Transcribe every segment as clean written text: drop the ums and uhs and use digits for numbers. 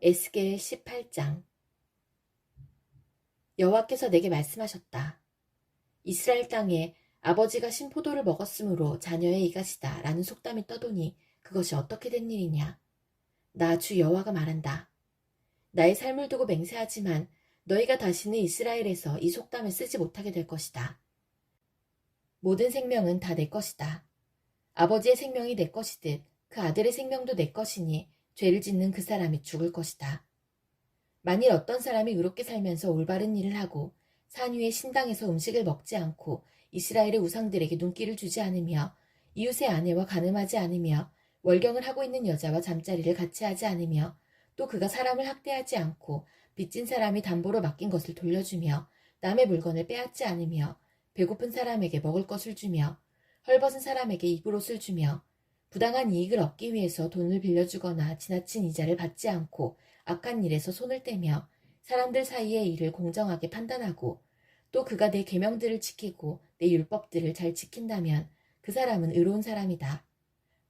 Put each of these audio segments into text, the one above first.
에스겔 18장. 여호와께서 내게 말씀하셨다. 이스라엘 땅에 아버지가 신포도를 먹었으므로 자녀의 이같이다 라는 속담이 떠도니 그것이 어떻게 된 일이냐. 나 주 여호와가 말한다. 나의 삶을 두고 맹세하지만 너희가 다시는 이스라엘에서 이 속담을 쓰지 못하게 될 것이다. 모든 생명은 다 내 것이다. 아버지의 생명이 내 것이듯 그 아들의 생명도 내 것이니 죄를 짓는 그 사람이 죽을 것이다. 만일 어떤 사람이 의롭게 살면서 올바른 일을 하고 산 위의 신당에서 음식을 먹지 않고 이스라엘의 우상들에게 눈길을 주지 않으며 이웃의 아내와 간음하지 않으며 월경을 하고 있는 여자와 잠자리를 같이 하지 않으며 또 그가 사람을 학대하지 않고 빚진 사람이 담보로 맡긴 것을 돌려주며 남의 물건을 빼앗지 않으며 배고픈 사람에게 먹을 것을 주며 헐벗은 사람에게 입을 옷을 주며 부당한 이익을 얻기 위해서 돈을 빌려주거나 지나친 이자를 받지 않고 악한 일에서 손을 떼며 사람들 사이의 일을 공정하게 판단하고 또 그가 내 계명들을 지키고 내 율법들을 잘 지킨다면 그 사람은 의로운 사람이다.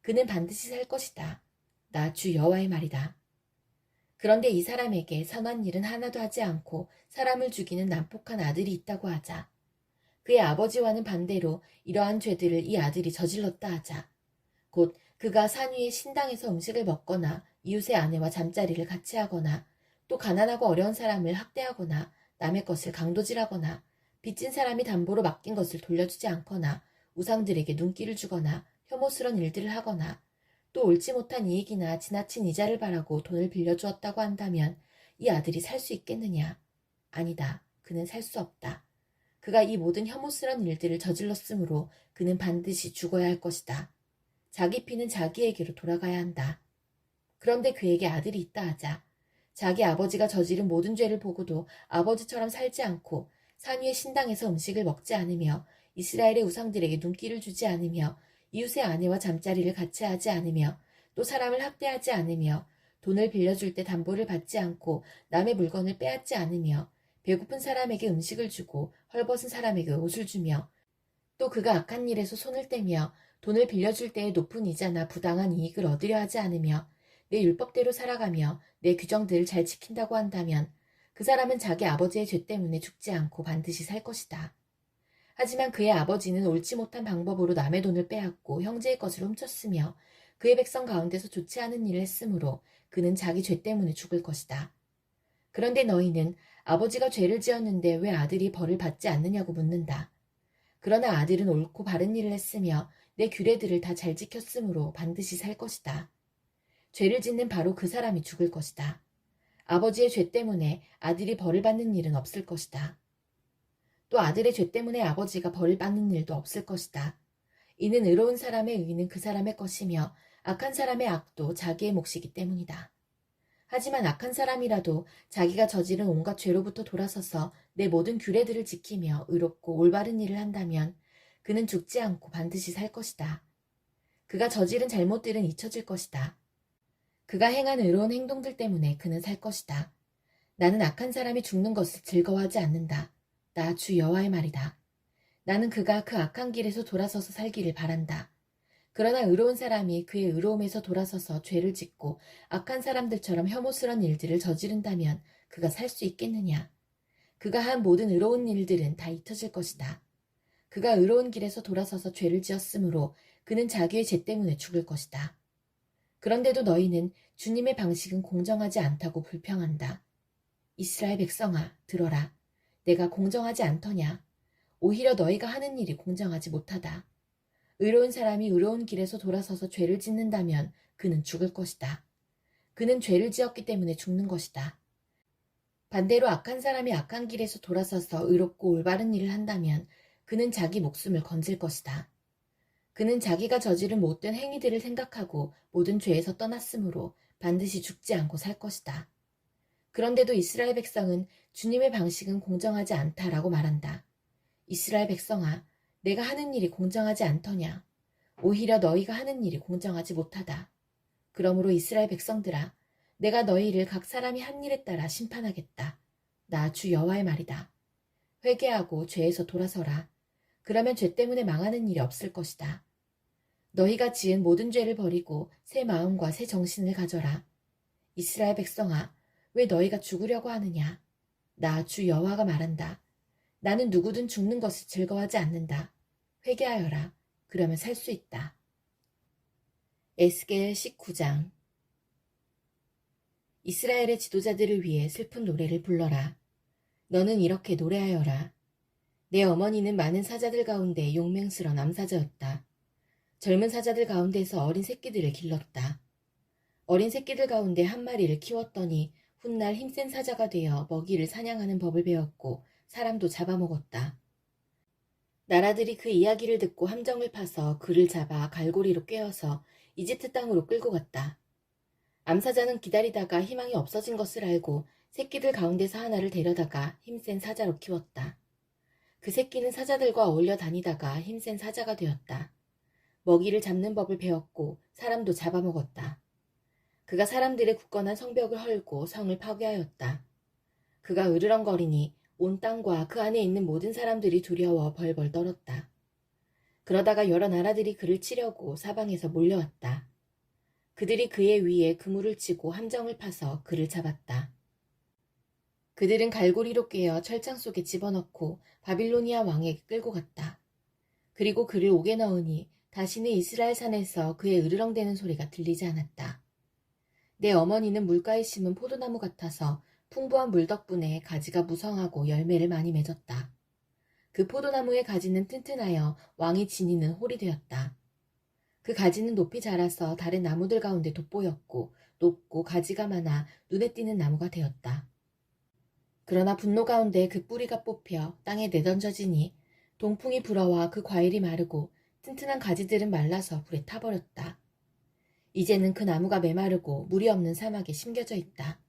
그는 반드시 살 것이다. 나 주 여호와의 말이다. 그런데 이 사람에게 선한 일은 하나도 하지 않고 사람을 죽이는 난폭한 아들이 있다고 하자. 그의 아버지와는 반대로 이러한 죄들을 이 아들이 저질렀다 하자. 곧 그가 산 위의 신당에서 음식을 먹거나 이웃의 아내와 잠자리를 같이 하거나 또 가난하고 어려운 사람을 학대하거나 남의 것을 강도질하거나 빚진 사람이 담보로 맡긴 것을 돌려주지 않거나 우상들에게 눈길을 주거나 혐오스러운 일들을 하거나 또 옳지 못한 이익이나 지나친 이자를 바라고 돈을 빌려주었다고 한다면 이 아들이 살 수 있겠느냐? 아니다. 그는 살 수 없다. 그가 이 모든 혐오스러운 일들을 저질렀으므로 그는 반드시 죽어야 할 것이다. 자기 피는 자기에게로 돌아가야 한다. 그런데 그에게 아들이 있다 하자. 자기 아버지가 저지른 모든 죄를 보고도 아버지처럼 살지 않고 산 위의 신당에서 음식을 먹지 않으며 이스라엘의 우상들에게 눈길을 주지 않으며 이웃의 아내와 잠자리를 같이 하지 않으며 또 사람을 학대하지 않으며 돈을 빌려줄 때 담보를 받지 않고 남의 물건을 빼앗지 않으며 배고픈 사람에게 음식을 주고 헐벗은 사람에게 옷을 주며 또 그가 악한 일에서 손을 떼며 돈을 빌려줄 때의 높은 이자나 부당한 이익을 얻으려 하지 않으며 내 율법대로 살아가며 내 규정들을 잘 지킨다고 한다면 그 사람은 자기 아버지의 죄 때문에 죽지 않고 반드시 살 것이다. 하지만 그의 아버지는 옳지 못한 방법으로 남의 돈을 빼앗고 형제의 것을 훔쳤으며 그의 백성 가운데서 좋지 않은 일을 했으므로 그는 자기 죄 때문에 죽을 것이다. 그런데 너희는 아버지가 죄를 지었는데 왜 아들이 벌을 받지 않느냐고 묻는다. 그러나 아들은 옳고 바른 일을 했으며 내 규례들을 다 잘 지켰으므로 반드시 살 것이다. 죄를 짓는 바로 그 사람이 죽을 것이다. 아버지의 죄 때문에 아들이 벌을 받는 일은 없을 것이다. 또 아들의 죄 때문에 아버지가 벌을 받는 일도 없을 것이다. 이는 의로운 사람의 의는 그 사람의 것이며 악한 사람의 악도 자기의 몫이기 때문이다. 하지만 악한 사람이라도 자기가 저지른 온갖 죄로부터 돌아서서 내 모든 규례들을 지키며 의롭고 올바른 일을 한다면 그는 죽지 않고 반드시 살 것이다. 그가 저지른 잘못들은 잊혀질 것이다. 그가 행한 의로운 행동들 때문에 그는 살 것이다. 나는 악한 사람이 죽는 것을 즐거워하지 않는다. 나 주 여호와의 말이다. 나는 그가 그 악한 길에서 돌아서서 살기를 바란다. 그러나 의로운 사람이 그의 의로움에서 돌아서서 죄를 짓고 악한 사람들처럼 혐오스러운 일들을 저지른다면 그가 살 수 있겠느냐? 그가 한 모든 의로운 일들은 다 잊혀질 것이다. 그가 의로운 길에서 돌아서서 죄를 지었으므로 그는 자기의 죄 때문에 죽을 것이다. 그런데도 너희는 주님의 방식은 공정하지 않다고 불평한다. 이스라엘 백성아, 들어라. 내가 공정하지 않더냐? 오히려 너희가 하는 일이 공정하지 못하다. 의로운 사람이 의로운 길에서 돌아서서 죄를 짓는다면 그는 죽을 것이다. 그는 죄를 지었기 때문에 죽는 것이다. 반대로 악한 사람이 악한 길에서 돌아서서 의롭고 올바른 일을 한다면 그는 자기 목숨을 건질 것이다. 그는 자기가 저지른 못된 행위들을 생각하고 모든 죄에서 떠났으므로 반드시 죽지 않고 살 것이다. 그런데도 이스라엘 백성은 주님의 방식은 공정하지 않다라고 말한다. 이스라엘 백성아, 내가 하는 일이 공정하지 않더냐? 오히려 너희가 하는 일이 공정하지 못하다. 그러므로 이스라엘 백성들아, 내가 너희를 각 사람이 한 일에 따라 심판하겠다. 나 주 여호와의 말이다. 회개하고 죄에서 돌아서라. 그러면 죄 때문에 망하는 일이 없을 것이다. 너희가 지은 모든 죄를 버리고 새 마음과 새 정신을 가져라. 이스라엘 백성아, 왜 너희가 죽으려고 하느냐? 나 주 여호와가 말한다. 나는 누구든 죽는 것을 즐거워하지 않는다. 회개하여라. 그러면 살 수 있다. 에스겔 19장. 이스라엘의 지도자들을 위해 슬픈 노래를 불러라. 너는 이렇게 노래하여라. 내 어머니는 많은 사자들 가운데 용맹스런 남사자였다. 젊은 사자들 가운데서 어린 새끼들을 길렀다. 어린 새끼들 가운데 한 마리를 키웠더니 훗날 힘센 사자가 되어 먹이를 사냥하는 법을 배웠고 사람도 잡아먹었다. 나라들이 그 이야기를 듣고 함정을 파서 그를 잡아 갈고리로 꿰어서 이집트 땅으로 끌고 갔다. 암사자는 기다리다가 희망이 없어진 것을 알고 새끼들 가운데서 하나를 데려다가 힘센 사자로 키웠다. 그 새끼는 사자들과 어울려 다니다가 힘센 사자가 되었다. 먹이를 잡는 법을 배웠고 사람도 잡아먹었다. 그가 사람들의 굳건한 성벽을 헐고 성을 파괴하였다. 그가 으르렁거리니 온 땅과 그 안에 있는 모든 사람들이 두려워 벌벌 떨었다. 그러다가 여러 나라들이 그를 치려고 사방에서 몰려왔다. 그들이 그의 위에 그물을 치고 함정을 파서 그를 잡았다. 그들은 갈고리로 꿰어 철창 속에 집어넣고 바빌로니아 왕에게 끌고 갔다. 그리고 그를 옥에 넣으니 다시는 이스라엘 산에서 그의 으르렁대는 소리가 들리지 않았다. 내 어머니는 물가에 심은 포도나무 같아서 풍부한 물 덕분에 가지가 무성하고 열매를 많이 맺었다. 그 포도나무의 가지는 튼튼하여 왕이 지니는 홀이 되었다. 그 가지는 높이 자라서 다른 나무들 가운데 돋보였고 높고 가지가 많아 눈에 띄는 나무가 되었다. 그러나 분노 가운데 그 뿌리가 뽑혀 땅에 내던져지니 동풍이 불어와 그 과일이 마르고 튼튼한 가지들은 말라서 불에 타버렸다. 이제는 그 나무가 메마르고 물이 없는 사막에 심겨져 있다.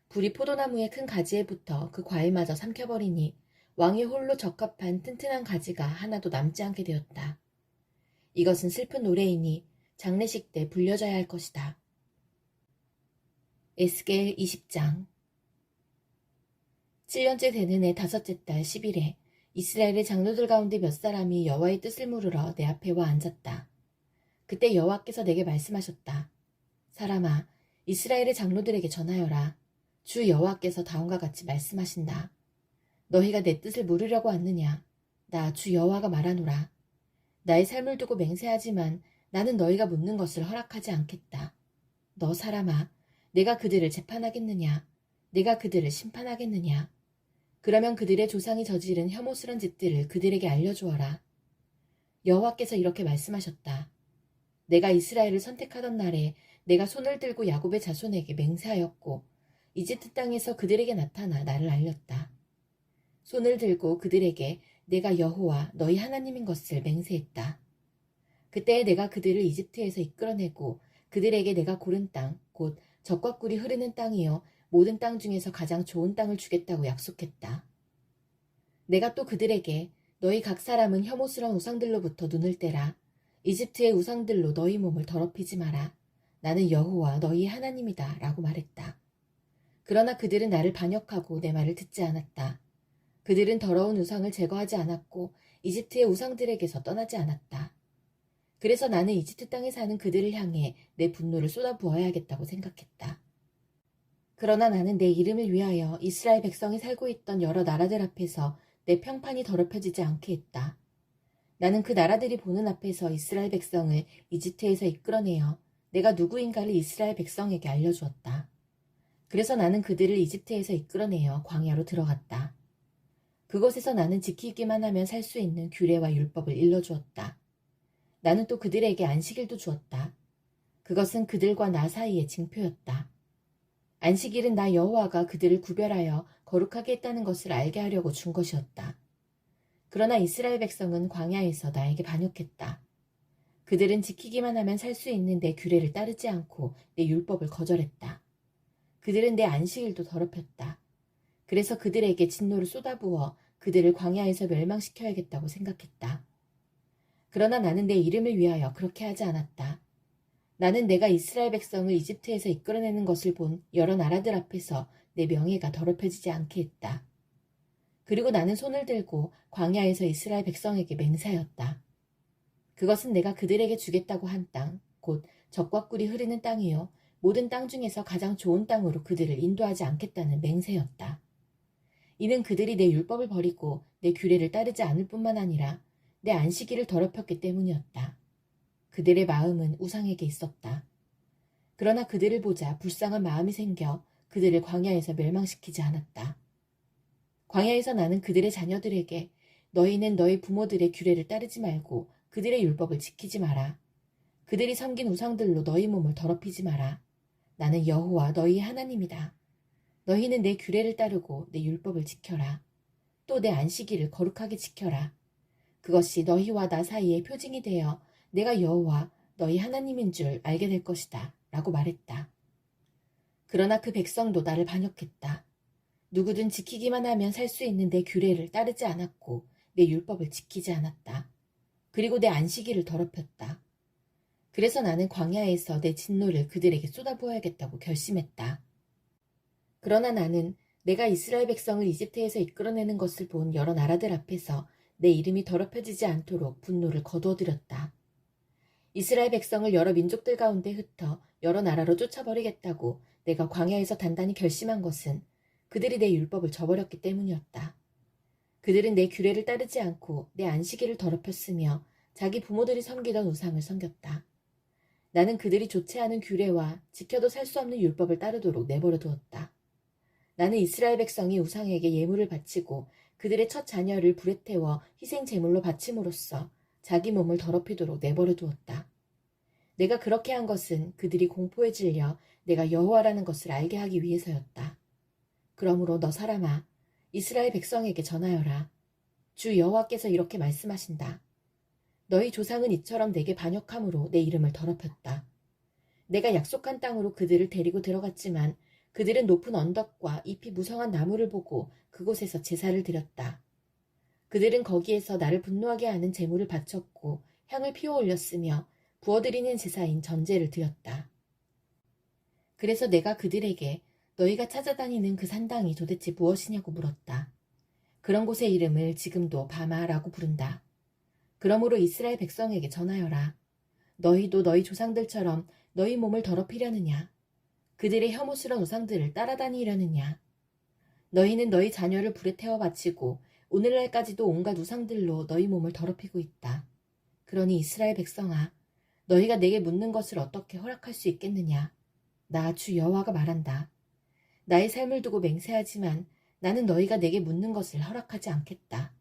불이 포도나무의 큰 가지에 붙어 그 과일마저 삼켜버리니 왕의 홀로 적합한 튼튼한 가지가 하나도 남지 않게 되었다. 이것은 슬픈 노래이니 장례식 때 불려져야 할 것이다. 에스겔 20장. 7년째 되는 해 5째 달 10일에 이스라엘의 장로들 가운데 몇 사람이 여호와의 뜻을 물으러 내 앞에 와 앉았다. 그때 여호와께서 내게 말씀하셨다. 사람아, 이스라엘의 장로들에게 전하여라. 주 여호와께서 다음과 같이 말씀하신다. 너희가 내 뜻을 물으려고 왔느냐? 나 주 여호와가 말하노라. 나의 삶을 두고 맹세하지만 나는 너희가 묻는 것을 허락하지 않겠다. 너 사람아, 내가 그들을 재판하겠느냐? 내가 그들을 심판하겠느냐? 그러면 그들의 조상이 저지른 혐오스런 짓들을 그들에게 알려주어라. 여호와께서 이렇게 말씀하셨다. 내가 이스라엘을 선택하던 날에 내가 손을 들고 야곱의 자손에게 맹세하였고 이집트 땅에서 그들에게 나타나 나를 알렸다. 손을 들고 그들에게 내가 여호와 너희 하나님인 것을 맹세했다. 그때 내가 그들을 이집트에서 이끌어내고 그들에게 내가 고른 땅, 곧 젖과 꿀이 흐르는 땅이요 모든 땅 중에서 가장 좋은 땅을 주겠다고 약속했다. 내가 또 그들에게 너희 각 사람은 혐오스러운 우상들로부터 눈을 떼라. 이집트의 우상들로 너희 몸을 더럽히지 마라. 나는 여호와 너희 하나님이다 라고 말했다. 그러나 그들은 나를 반역하고 내 말을 듣지 않았다. 그들은 더러운 우상을 제거하지 않았고 이집트의 우상들에게서 떠나지 않았다. 그래서 나는 이집트 땅에 사는 그들을 향해 내 분노를 쏟아부어야겠다고 생각했다. 그러나 나는 내 이름을 위하여 이스라엘 백성이 살고 있던 여러 나라들 앞에서 내 평판이 더럽혀지지 않게 했다. 나는 그 나라들이 보는 앞에서 이스라엘 백성을 이집트에서 이끌어내어 내가 누구인가를 이스라엘 백성에게 알려주었다. 그래서 나는 그들을 이집트에서 이끌어내어 광야로 들어갔다. 그곳에서 나는 지키기만 하면 살 수 있는 규례와 율법을 일러주었다. 나는 또 그들에게 안식일도 주었다. 그것은 그들과 나 사이의 징표였다. 안식일은 나 여호와가 그들을 구별하여 거룩하게 했다는 것을 알게 하려고 준 것이었다. 그러나 이스라엘 백성은 광야에서 나에게 반역했다. 그들은 지키기만 하면 살 수 있는 내 규례를 따르지 않고 내 율법을 거절했다. 그들은 내 안식일도 더럽혔다. 그래서 그들에게 진노를 쏟아부어 그들을 광야에서 멸망시켜야겠다고 생각했다. 그러나 나는 내 이름을 위하여 그렇게 하지 않았다. 나는 내가 이스라엘 백성을 이집트에서 이끌어내는 것을 본 여러 나라들 앞에서 내 명예가 더럽혀지지 않게 했다. 그리고 나는 손을 들고 광야에서 이스라엘 백성에게 맹세하였다. 그것은 내가 그들에게 주겠다고 한 땅, 곧 젖과 꿀이 흐르는 땅이요 모든 땅 중에서 가장 좋은 땅으로 그들을 인도하지 않겠다는 맹세였다. 이는 그들이 내 율법을 버리고 내 규례를 따르지 않을 뿐만 아니라 내 안식일을 더럽혔기 때문이었다. 그들의 마음은 우상에게 있었다. 그러나 그들을 보자 불쌍한 마음이 생겨 그들을 광야에서 멸망시키지 않았다. 광야에서 나는 그들의 자녀들에게 너희는 너희 부모들의 규례를 따르지 말고 그들의 율법을 지키지 마라. 그들이 섬긴 우상들로 너희 몸을 더럽히지 마라. 나는 여호와 너희의 하나님이다. 너희는 내 규례를 따르고 내 율법을 지켜라. 또 내 안식일을 거룩하게 지켜라. 그것이 너희와 나 사이의 표징이 되어 내가 여호와 너희 하나님인 줄 알게 될 것이다. 라고 말했다. 그러나 그 백성도 나를 반역했다. 누구든 지키기만 하면 살 수 있는 내 규례를 따르지 않았고 내 율법을 지키지 않았다. 그리고 내 안식일을 더럽혔다. 그래서 나는 광야에서 내 진노를 그들에게 쏟아부어야겠다고 결심했다. 그러나 나는 내가 이스라엘 백성을 이집트에서 이끌어내는 것을 본 여러 나라들 앞에서 내 이름이 더럽혀지지 않도록 분노를 거두어들였다. 이스라엘 백성을 여러 민족들 가운데 흩어 여러 나라로 쫓아버리겠다고 내가 광야에서 단단히 결심한 것은 그들이 내 율법을 저버렸기 때문이었다. 그들은 내 규례를 따르지 않고 내 안식일을 더럽혔으며 자기 부모들이 섬기던 우상을 섬겼다. 나는 그들이 좋지 않은 규례와 지켜도 살 수 없는 율법을 따르도록 내버려 두었다. 나는 이스라엘 백성이 우상에게 예물을 바치고 그들의 첫 자녀를 불에 태워 희생 제물로 바침으로써 자기 몸을 더럽히도록 내버려 두었다. 내가 그렇게 한 것은 그들이 공포에 질려 내가 여호와라는 것을 알게 하기 위해서였다. 그러므로 너 사람아, 이스라엘 백성에게 전하여라. 주 여호와께서 이렇게 말씀하신다. 너희 조상은 이처럼 내게 반역함으로 내 이름을 더럽혔다. 내가 약속한 땅으로 그들을 데리고 들어갔지만 그들은 높은 언덕과 잎이 무성한 나무를 보고 그곳에서 제사를 드렸다. 그들은 거기에서 나를 분노하게 하는 제물을 바쳤고 향을 피워 올렸으며 부어드리는 제사인 전제를 드렸다. 그래서 내가 그들에게 너희가 찾아다니는 그 산당이 도대체 무엇이냐고 물었다. 그런 곳의 이름을 지금도 바마라고 부른다. 그러므로 이스라엘 백성에게 전하여라. 너희도 너희 조상들처럼 너희 몸을 더럽히려느냐? 그들의 혐오스러운 우상들을 따라다니려느냐? 너희는 너희 자녀를 불에 태워 바치고 오늘날까지도 온갖 우상들로 너희 몸을 더럽히고 있다. 그러니 이스라엘 백성아, 너희가 내게 묻는 것을 어떻게 허락할 수 있겠느냐? 나 주 여호와가 말한다. 나의 삶을 두고 맹세하지만 나는 너희가 내게 묻는 것을 허락하지 않겠다.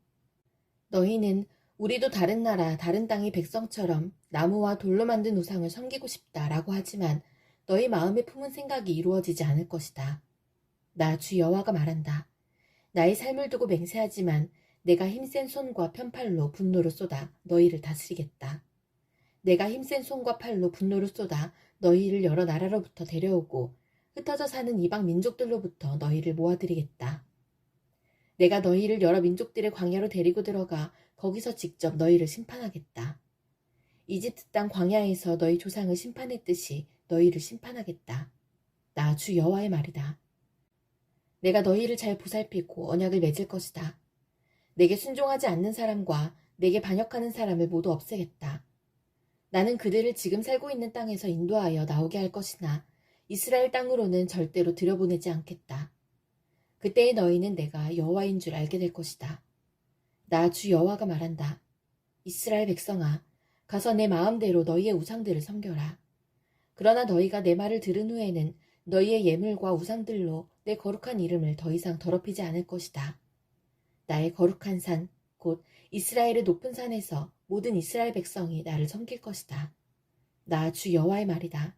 너희는 우리도 다른 나라, 다른 땅의 백성처럼 나무와 돌로 만든 우상을 섬기고 싶다라고 하지만 너희 마음에 품은 생각이 이루어지지 않을 것이다. 나 주 여호와가 말한다. 나의 삶을 두고 맹세하지만 내가 힘센 손과 편팔로 분노를 쏟아 너희를 다스리겠다. 내가 힘센 손과 팔로 분노를 쏟아 너희를 여러 나라로부터 데려오고 흩어져 사는 이방 민족들로부터 너희를 모아들이겠다. 내가 너희를 여러 민족들의 광야로 데리고 들어가 거기서 직접 너희를 심판하겠다. 이집트 땅 광야에서 너희 조상을 심판했듯이 너희를 심판하겠다. 나 주 여호와의 말이다. 내가 너희를 잘 보살피고 언약을 맺을 것이다. 내게 순종하지 않는 사람과 내게 반역하는 사람을 모두 없애겠다. 나는 그들을 지금 살고 있는 땅에서 인도하여 나오게 할 것이나 이스라엘 땅으로는 절대로 들여보내지 않겠다. 그때의 너희는 내가 여호와인 줄 알게 될 것이다. 나 주 여호와가 말한다. 이스라엘 백성아, 가서 내 마음대로 너희의 우상들을 섬겨라. 그러나 너희가 내 말을 들은 후에는 너희의 예물과 우상들로 내 거룩한 이름을 더 이상 더럽히지 않을 것이다. 나의 거룩한 산, 곧 이스라엘의 높은 산에서 모든 이스라엘 백성이 나를 섬길 것이다. 나 주 여호와의 말이다.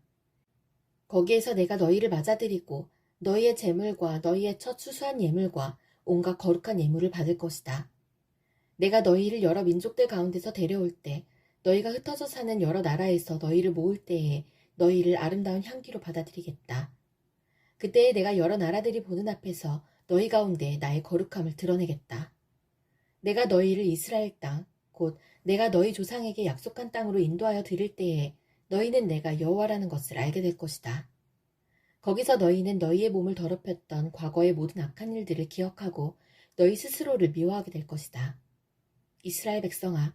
거기에서 내가 너희를 맞아들이고 너희의 제물과 너희의 첫 수수한 예물과 온갖 거룩한 예물을 받을 것이다. 내가 너희를 여러 민족들 가운데서 데려올 때 너희가 흩어져 사는 여러 나라에서 너희를 모을 때에 너희를 아름다운 향기로 받아들이겠다. 그때에 내가 여러 나라들이 보는 앞에서 너희 가운데 나의 거룩함을 드러내겠다. 내가 너희를 이스라엘 땅, 곧 내가 너희 조상에게 약속한 땅으로 인도하여 드릴 때에 너희는 내가 여호와라는 것을 알게 될 것이다. 거기서 너희는 너희의 몸을 더럽혔던 과거의 모든 악한 일들을 기억하고 너희 스스로를 미워하게 될 것이다. 이스라엘 백성아,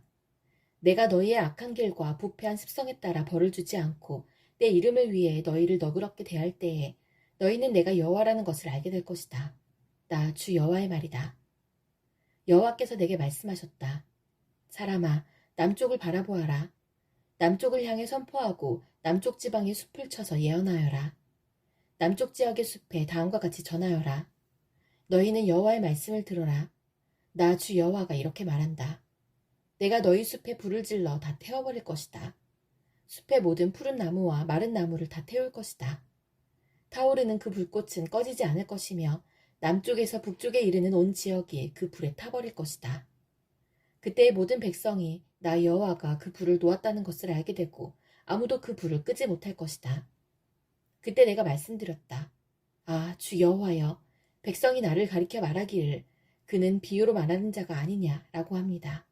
내가 너희의 악한 길과 부패한 습성에 따라 벌을 주지 않고 내 이름을 위해 너희를 너그럽게 대할 때에 너희는 내가 여호와라는 것을 알게 될 것이다. 나 주 여호와의 말이다. 여호와께서 내게 말씀하셨다. 사람아, 남쪽을 바라보아라. 남쪽을 향해 선포하고 남쪽 지방의 숲을 쳐서 예언하여라. 남쪽 지역의 숲에 다음과 같이 전하여라. 너희는 여호와의 말씀을 들어라. 나 주 여호와가 이렇게 말한다. 내가 너희 숲에 불을 질러 다 태워버릴 것이다. 숲의 모든 푸른 나무와 마른 나무를 다 태울 것이다. 타오르는 그 불꽃은 꺼지지 않을 것이며 남쪽에서 북쪽에 이르는 온 지역이 그 불에 타버릴 것이다. 그때의 모든 백성이 나 여호와가 그 불을 놓았다는 것을 알게 되고 아무도 그 불을 끄지 못할 것이다. 그때 내가 말씀드렸다. 아, 주 여호와여, 백성이 나를 가리켜 말하기를 그는 비유로 말하는 자가 아니냐라고 합니다.